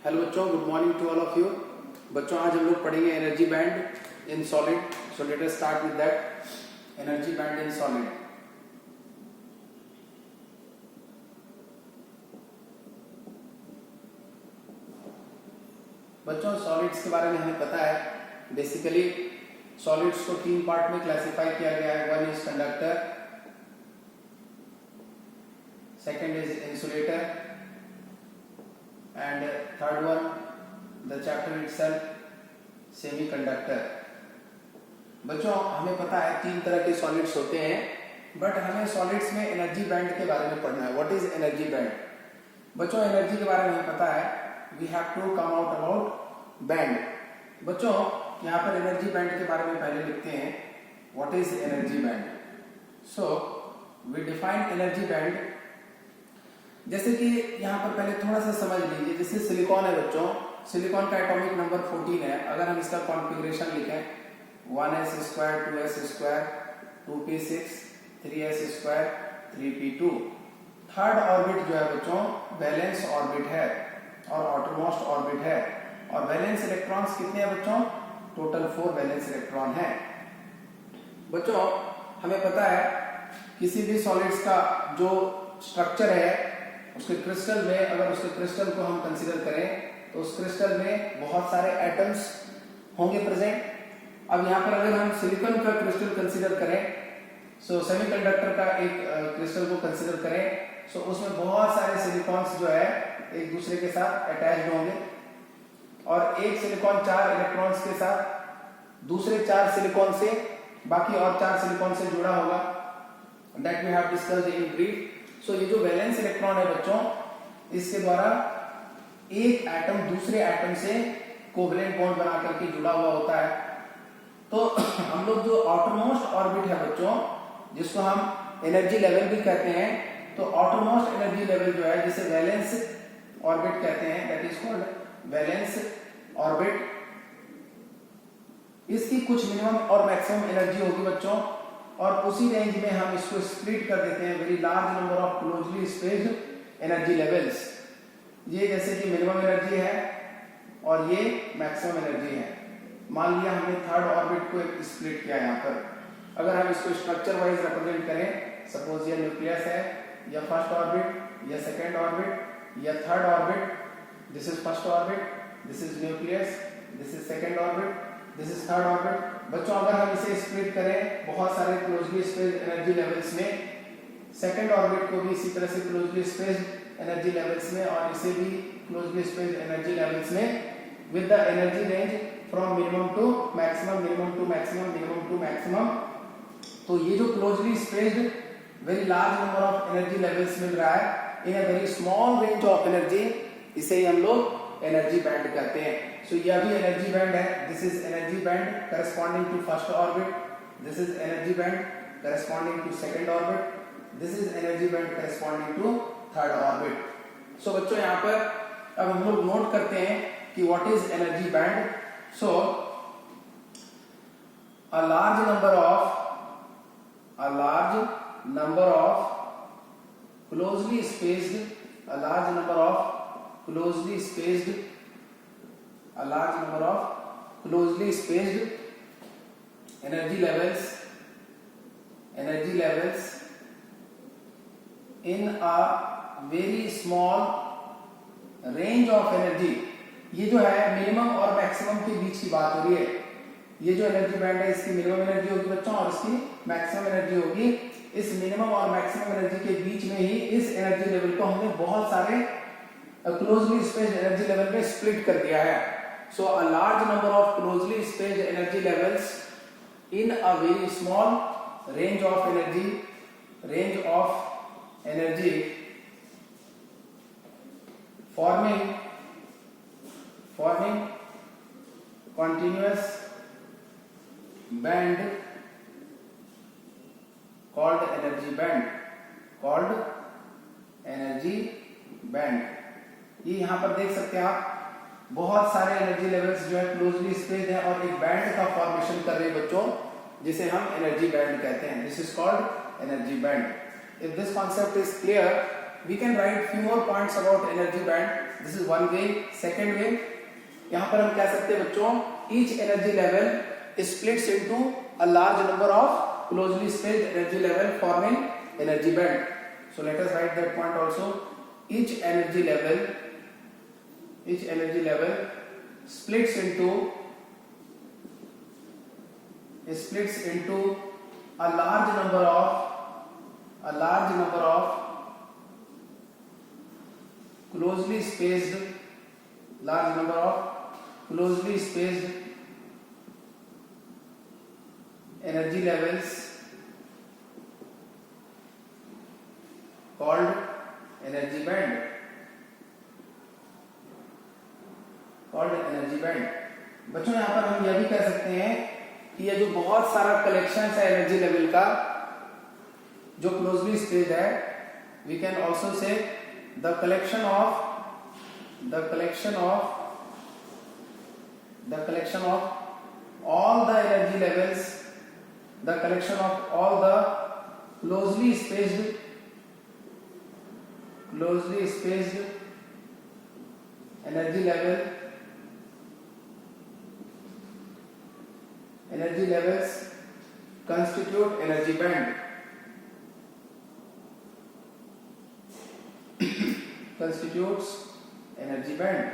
Hello बच्चों, good morning to all of you. बच्चों आज हम लोग पढ़ेंगे energy band in solid. So let us start with that, energy band in solid. बच्चों सॉलिड्स के बारे में हमें पता है। बेसिकली सॉलिड्स को तीन पार्ट में क्लासिफाई किया गया है। One is conductor, second is insulator and third one the chapter itself semiconductor। बच्चों हमें पता है तीन तरह के सॉलिड्स होते हैं, बट हमें सॉलिड्स में एनर्जी बैंड के बारे में पढ़ना है। What is energy band? बच्चों एनर्जी के बारे में हमें पता है, we have to come out about band. बच्चों यहाँ पर एनर्जी बैंड के बारे में पहले लिखते हैं, what is energy band. So we define energy band. जैसे कि यहाँ पर पहले थोड़ा सा समझ लीजिए, जैसे सिलिकॉन है बच्चों, सिलिकॉन का एटॉमिक नंबर 14 है। अगर हम इसका कॉन्फ़िगरेशन लिखें 1s² 2s², 2p6, 3s², 3p2। Third orbit जो है बच्चों वैलेंस ऑर्बिट है और आउटरमोस्ट ऑर्बिट है। और वैलेंस इलेक्ट्रॉन्स कितने हैं बच्चों? टोटल 4 वैलेंस इलेक्ट्रॉन है। बच्चों हमें पता है किसी भी सॉलिड्स का जो स्ट्रक्चर है उसके क्रिस्टल में, अगर उसके क्रिस्टल को हम कंसीडर करें तो उस क्रिस्टल में बहुत सारे एटम्स होंगे प्रेजेंट। अब यहाँ पर अगर हम सिलिकॉन का क्रिस्टल कंसीडर करें, सो सेमीकंडक्टर का एक क्रिस्टल को कंसीडर करें, सो उसमें बहुत सारे सिलिकॉन्स जो है एक दूसरे के साथ अटैच्ड होंगे और एक सिलिकॉन 4 इलेक्ट्रॉन्स के साथ दूसरे 4 सिलिकॉन से, बाकी और 4 सिलिकॉन से जुड़ा होगा। That we have discussed in brief. So ये जो वैलेंस इलेक्ट्रॉन है बच्चों, इसके द्वारा एक एटम दूसरे एटम से कोवलेंट बॉन्ड बना करके जुड़ा हुआ होता है। तो हम लोग जो आउटरमोस्ट ऑर्बिट है बच्चों, जिसको हम एनर्जी लेवल भी कहते हैं, तो आउटरमोस्ट एनर्जी लेवल जो है जिसे वैलेंस ऑर्बिट कहते हैं, that is called valence orbit. इसकी कुछ मिनिमम और मैक्सिमम एनर्जी होगी बच्चों, और उसी रेंज में हम इसको स्प्लिट कर देते हैं very large number of closely spaced energy levels. ये जैसे कि मिनिमम एनर्जी है और ये मैक्सिमम एनर्जी है। मान लिया हमने थर्ड ऑर्बिट को स्प्लिट किया। यहाँ पर अगर हम इसको स्ट्रक्चर वाइज रिप्रेजेंट करें, सपोज ये न्यूक्लियस है, या फर्स्ट ऑर्बिट, या सेकेंड ऑर्बिट, या third orbit, this is first orbit, this is nucleus, this is second orbit, this is third orbit. बच्चों अगर हम इसे स्प्लिट करें बहुत सारे क्लोजली स्पेस्ड एनर्जी लेवल्स में, सेकंड ऑर्बिट को भी इसी तरह से क्लोजली स्पेस्ड एनर्जी लेवल्स में और इसे भी क्लोजली स्पेस्ड एनर्जी लेवल्स में, with the energy range from minimum to maximum, minimum to maximum, minimum to maximum. तो ये जो closely spaced very large number of energy levels मिल रहा है in a very small range of energy, इसे ही हम लोग एनर्जी बैंड कहते हैं। सो यह भी एनर्जी बैंड है। This is energy band corresponding to first orbit, this is energy band corresponding to second orbit, this is energy band corresponding to third orbit. So बच्चों यहाँ पर अब हम लोग नोट करते हैं कि what is energy band. So a large number of closely spaced energy levels in a very small range of energy। ये जो है मिनिमम और मैक्सिमम के बीच की बात हो रही है। ये जो एनर्जी बैंड है इसकी मिनिमम एनर्जी होगी बच्चों और इसकी मैक्सिमम एनर्जी होगी। इस मिनिमम और मैक्सिमम एनर्जी के बीच में ही इस एनर्जी लेवल को हमने बहुत सारे क्लोजली स्पेस्ड एनर्जी लेवल में स्प्लिट कर दिया है। So a large number of closely spaced energy levels in a very small range of energy forming continuous band called energy band। ये यहाँ पर देख सकते हैं आप, बहुत सारे एनर्जी लेवल्स जो है क्लोजली स्पेस्ड है और एक बैंड का फॉर्मेशन कर रहे हैं बच्चों, जिसे हम एनर्जी बैंड कहते हैं। This is called energy band. If this concept is clear, we can write few more points about energy band. This is one way. Second way, यहाँ पर हम कह सकते हैं बच्चों, each energy level splits into a large number of closely spaced energy level forming energy band. So let us write that point also. Each energy level splits into a large number of closely spaced energy levels called energy band. बच्चों यहाँ पर हम यह भी कह सकते हैं कि ये जो बहुत सारा कलेक्शन है एनर्जी लेवल का जो क्लोजली स्पेस्ड है, we can also say the collection of all the energy levels, the collection of all the closely spaced energy levels constitute energy band. Constitutes energy band.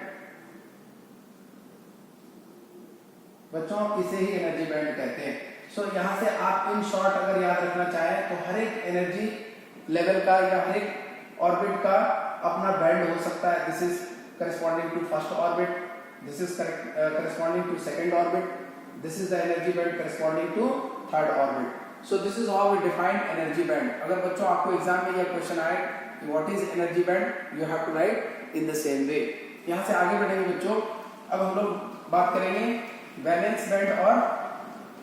बच्चों इसे ही energy band कहते हैं. सो यहाँ से आप इन शॉर्ट अगर याद रखना चाहें तो हर एक एनर्जी लेवल का या हर एक ऑर्बिट का अपना बैंड हो सकता है. This is corresponding to first orbit, this is corresponding to second orbit, this is the energy band corresponding to third orbit. So this is how we define energy band. अगर बच्चों आपको exam में यह question आए what is energy band, you have to write in the same way. यहाँ से आगे बढ़ेंगे बच्चों. अब हम लोग बात करेंगे वैलेंस बैंड और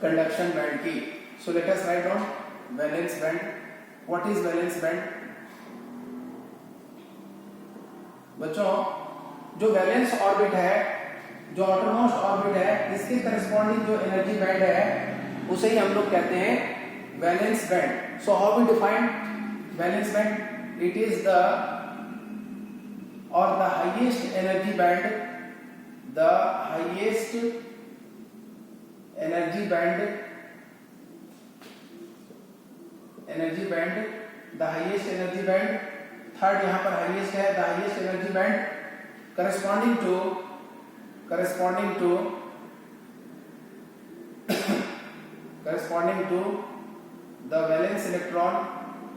कंडक्शन बैंड की. सो let us write down valence band. What is valence band? बच्चों जो वैलेंस ऑर्बिट है, जो आउटरमोस्ट ऑर्बिट है, इसके करस्पॉन्डिंग जो एनर्जी बैंड है उसे ही हम लोग कहते हैं valence band. So how we define valence band? It is the or the highest energy band, the highest energy band, the highest energy band, third यहाँ पर हाईएस्ट है, the highest energy band corresponding to the valence electron,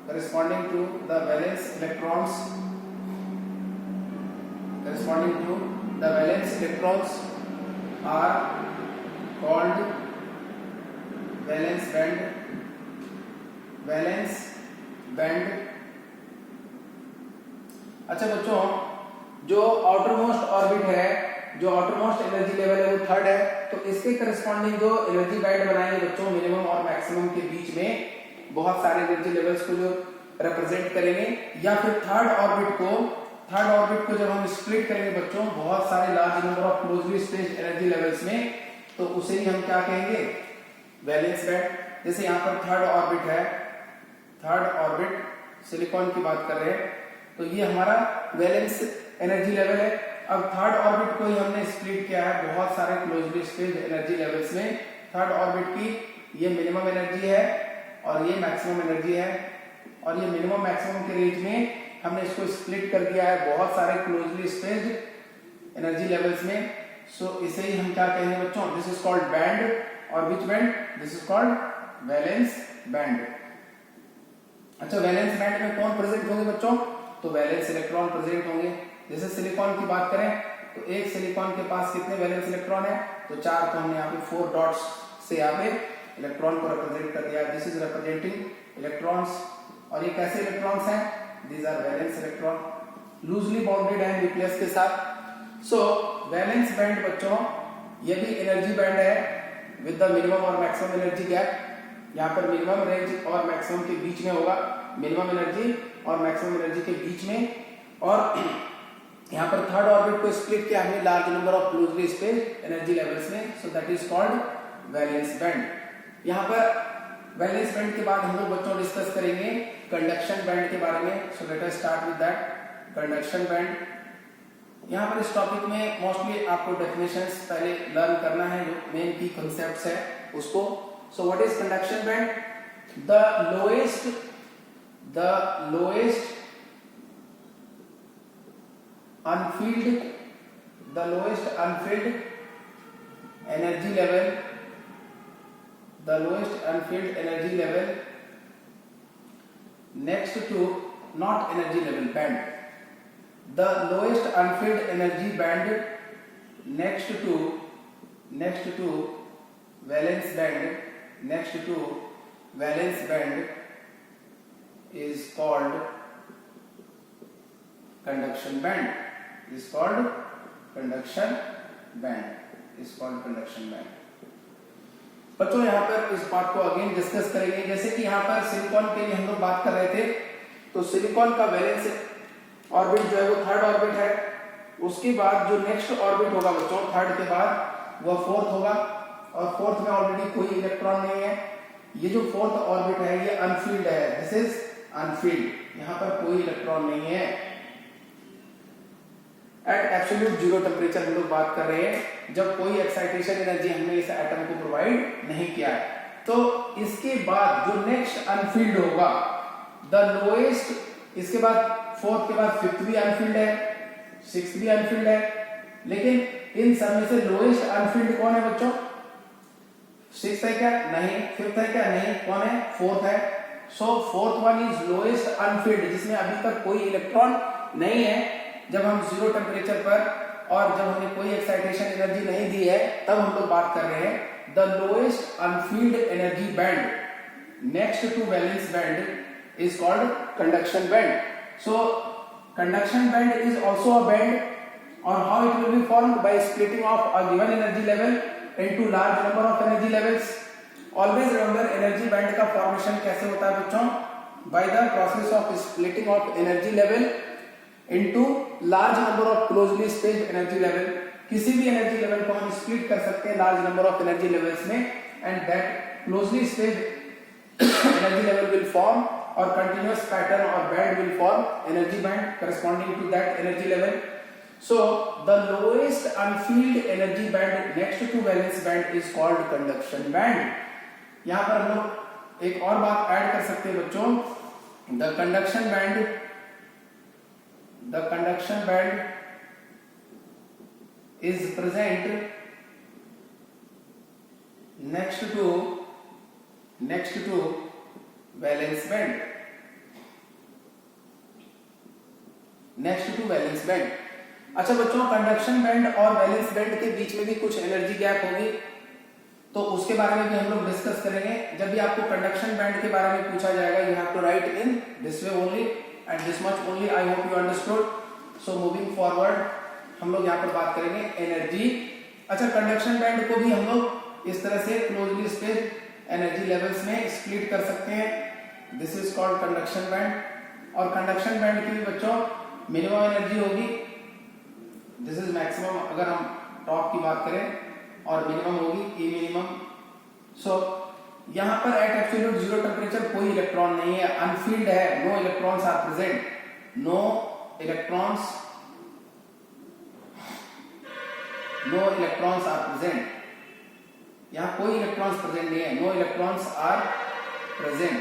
corresponding to the valence electrons are called valence band. अच्छा बच्चों, जो outermost orbit है, जो outermost energy level है वो थर्ड है, तो इसके करस्पॉन्डिंग जो एनर्जी बैंड बनाएंगे बच्चों मिनिमम और मैक्सिमम के बीच में बहुत सारे एनर्जी लेवल्स को जो रिप्रेजेंट करेंगे. या फिर थर्ड ऑर्बिट को जब हम स्प्लिट करेंगे बच्चों बहुत सारे large number of closely spaced energy levels में, तो उसे ही हम क्या कहेंगे? Valence band. जैसे यहाँ पर थर्ड ऑर्बिट है, थर्ड ऑर्बिट सिलिकॉन की बात कर रहे हैं, तो ये हमारा वैलेंस एनर्जी लेवल है. अब थर्ड ऑर्बिट को ही हमने स्प्लिट किया है बहुत सारे क्लोजली स्पेस्ड एनर्जी लेवल्स में. थर्ड ऑर्बिट की ये मिनिमम एनर्जी है और ये मैक्सिमम एनर्जी है, और ये मिनिमम मैक्सिमम के रेंज में हमने इसको स्प्लिट कर दिया है बहुत सारे क्लोजली स्पेस्ड एनर्जी लेवल्स में. सो इसे ही हम क्या कहेंगे बच्चों? This is called band. और which band? This is called valence band. अच्छा, वैलेंस बैंड में कौन प्रेजेंट होंगे बच्चों? तो वैलेंस इलेक्ट्रॉन प्रेजेंट होंगे. जैसे सिलिकॉन की बात करें तो एक सिलिकॉन के पास कितने वैलेंस इलेक्ट्रॉन है? तो 4. तो हमने यहाँ पे 4 डॉट्स से यहाँ पे इलेक्ट्रॉन को रिप्रेजेंट कर दिया. This is representing electrons. और ये कैसे इलेक्ट्रॉन्स हैं? These are valence electron, loosely bonded है न्यूक्लियस के साथ. So valence band बच्चों ये भी एनर्जी बैंड है with the minimum और maximum energy gap. यहाँ पर मिनिमम रेंज और मैक्सिमम के बीच में होगा, मिनिमम एनर्जी और मैक्सिमम एनर्जी के बीच में. और यहाँ पर थर्ड ऑर्बिट को स्प्लिट किया हमने large number of closely spaced energy levels में. So that is called valence band. यहाँ पर वैलेंस बैंड के बाद हम लोग बच्चों डिस्कस करेंगे कंडक्शन बैंड के बारे में। सो let us start with that conduction band. यहाँ पर इस टॉपिक में मोस्टली आपको डेफिनेशंस पहले लर्न करना है, जो मेन की कॉन्सेप्ट्स है उसको। So what is conduction band? The lowest unfilled energy level next to not energy level band, the lowest unfilled energy band next to valence band is called conduction band. बच्चों यहाँ पर इस बात को again discuss करेंगे। जैसे कि यहाँ पर सिलिकॉन के लिए हम लोग बात कर रहे थे, तो सिलिकॉन का वैलेंस ऑर्बिट जो है वो थर्ड ऑर्बिट है। उसके बाद जो नेक्स्ट ऑर्बिट होगा बच्चों, थर्ड के बाद वह फोर्थ होगा, और फोर्थ में ऑलरेडी कोई इलेक्ट्रॉन नहीं है। ये जो फोर्थ ऑर्बिट है ये अनफील्ड है, दिस इज अनफील्ड, यहाँ पर कोई इलेक्ट्रॉन नहीं है। एट एब्सोल्यूट जीरो टेम्परेचर हम लोग बात कर रहे हैं, जब कोई एक्साइटेशन एनर्जी हमने इस एटम को प्रोवाइड नहीं किया है। तो इसके बाद जो नेक्स्ट अनफील्ड होगा, द लोएस्ट, इसके बाद फोर्थ के बाद फिफ्थ भी अनफील्ड है, सिक्स्थ भी अनफील्ड है, लेकिन इन सब में से लोएस्ट अनफील्ड कौन है बच्चों? सिक्स्थ है क्या? नहीं। फिफ्थ है क्या? नहीं। कौन है? फोर्थ है। So fourth one is lowest unfilled, जिसमें अभी तक कोई इलेक्ट्रॉन नहीं है। जब हम जीरो टेम्परेचर पर और जब हमने कोई एक्साइटेशन एनर्जी नहीं दी है, तब हम लोग बात कर रहे हैं the lowest unfilled energy band next to valence band is called conduction band. So conduction band is also a band, और how it will be formed? By splitting of a given energy level into large number of energy levels. Always remember energy band का formation कैसे होता है बच्चों? By the process of splitting of energy level into large number of closely spaced energy level. किसी भी energy level को हम split कर सकते हैं large number of energy levels में, and that closely spaced energy level will form, और continuous pattern और band will form energy band corresponding to that energy level. So the lowest unfilled energy band next to valence band is called conduction band. यहाँ पर हम लोग एक और बात add कर सकते हैं बच्चों, the conduction band is present next to valence band, अच्छा बच्चों, कंडक्शन बैंड और वैलेंस बैंड के बीच में भी कुछ एनर्जी गैप होगी, तो उसके बारे में भी हम लोग डिस्कस करेंगे। जब भी आपको कंडक्शन बैंड के बारे में पूछा जाएगा, you have to write in this way only and this much only. I hope you understood. So moving forward हम लोग यहाँ पर बात करेंगे एनर्जी। अच्छा, कंडक्शन बैंड को भी हम लोग इस तरह से क्लोजली स्पेस्ड एनर्जी लेवल्स में स्प्लिट कर सकते हैं, this is called conduction band. और कंडक्शन बैंड की भी बच्चों मिनिमम एनर्जी होगी, दिस इज मैक्सिमम अगर हम टॉप की बात करें, और मिनिमम होगी ई मिनिमम। सो यहाँ पर एट एब्सोल्यूट जीरो टेम्परेचर कोई इलेक्ट्रॉन नहीं है, अनफील्ड है, no electrons are present, no electrons are present, यहाँ कोई इलेक्ट्रॉन्स प्रेजेंट नहीं है, नो इलेक्ट्रॉन्स आर प्रेजेंट,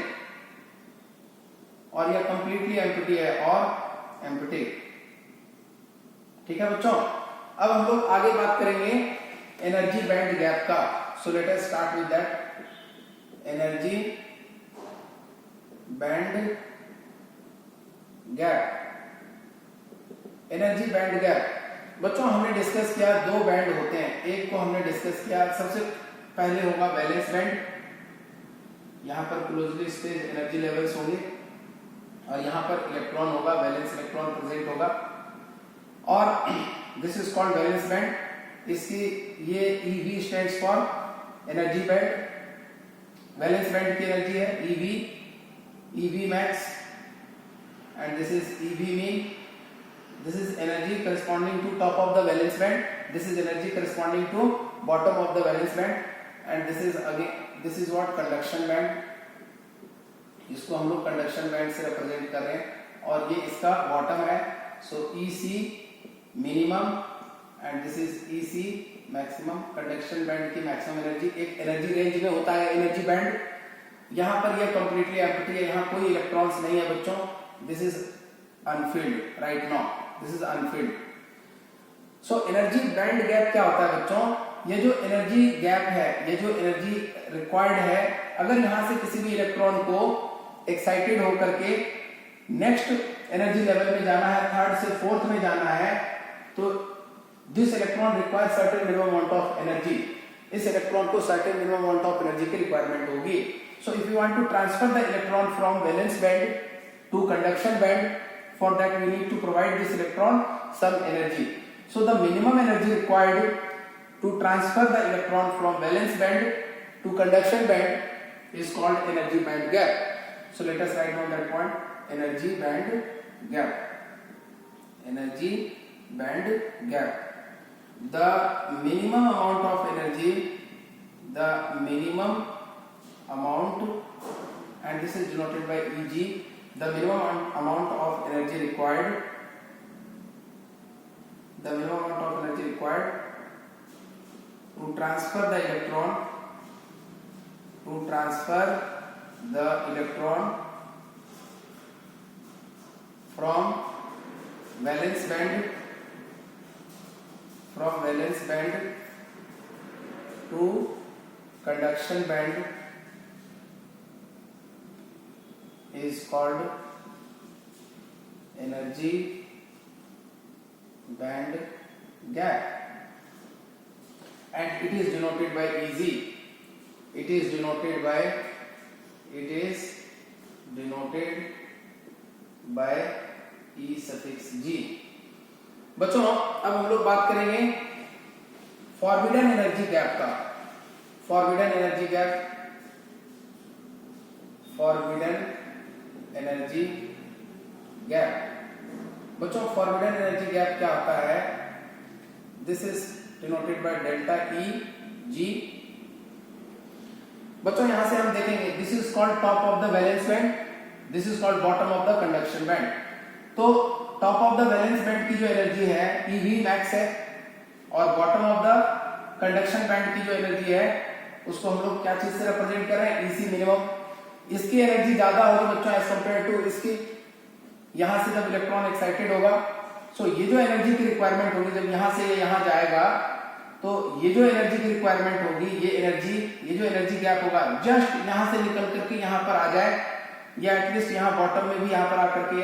और यह कंप्लीटली एम्प्टी है और एम्प्टी। ठीक है बच्चों, अब हम लोग आगे बात करेंगे एनर्जी बैंड गैप का। सो let us start with that energy band gap. Energy band gap बच्चों हमने डिस्कस किया, दो बैंड होते हैं, एक को हमने डिस्कस किया, सबसे पहले होगा वैलेंस बैंड, यहाँ पर क्लोजली स्पेस्ड एनर्जी लेवल्स होंगे, और यहाँ पर इलेक्ट्रॉन होगा, वैलेंस इलेक्ट्रॉन प्रेजेंट होगा, और this is called valence band. इसकी ये EV stands for energy band. Valence band की एनर्जी है EV max, and this is EV mean. This is energy corresponding to top of the valence band, this is energy corresponding to bottom of the valence band, and this is again, this is what conduction band, इसको हम लोग conduction band से represent कर रहे हैं, और ये इसका बॉटम है। सो EC minimum and this is EC maximum. Conduction band की मैक्सिमम एनर्जी एक एनर्जी रेंज में होता है एनर्जी बैंड। यहाँ पर यह कंप्लीटली एम्प्टी है, यहाँ कोई इलेक्ट्रॉन्स नहीं है बच्चों। This is Anfield right now, this is Anfield. So energy band gap क्या होता है बच्चों? ये जो एनर्जी गैप है, ये जो एनर्जी रिक्वायर्ड है, अगर यहाँ से किसी भी इलेक्ट्रॉन को एक्साइटेड होकर के नेक्स्ट एनर्जी लेवल में जाना है, थर्ड से फोर्थ में जाना है, तो this electron require certain minimum amount of energy. इस इलेक्ट्रॉन को certain minimum amount of energy की रिक्वायरमेंट होगी। So if you want to transfer the electron from valence band to conduction band, for that we need to provide this electron some energy. So the minimum energy required to transfer the electron from valence band to conduction band is called energy band gap. So let us write down that point, energy band gap. Energy band gap. The minimum amount of energy, the minimum amount, and this is denoted by Eg, the minimum amount of energy required, the minimum amount of energy required to transfer the electron from valence band to conduction band is called energy band gap, and it is denoted by Eg. It is denoted by E suffix G. बच्चों अब हम लोग बात करेंगे forbidden energy gap का। Forbidden energy gap बच्चों, forbidden energy gap क्या होता है? This is denoted by delta E G। बच्चों यहां से हम देखेंगे, this is called top of the valence band, this is called bottom of the conduction band. तो top of the valence band की जो एनर्जी है EV मैक्स है, और bottom of the conduction band की जो एनर्जी है उसको हम लोग क्या चीज से रिप्रेजेंट कर रहे हैं? EC minimum. इसकी एनर्जी ज्यादा होगी बच्चों एज कंपेयर टू इसकी, यहां से जब इलेक्ट्रॉन एक्साइटेड होगा। सो ये जो एनर्जी की रिक्वायरमेंट होगी जब यहां से ये यहां जाएगा, तो ये जो एनर्जी की रिक्वायरमेंट होगी, ये जो एनर्जी गैप होगा जस्ट यहां से निकल करके यहां पर आ जाए, या एटलीस्ट यहां बॉटम में भी यहां पर आकर के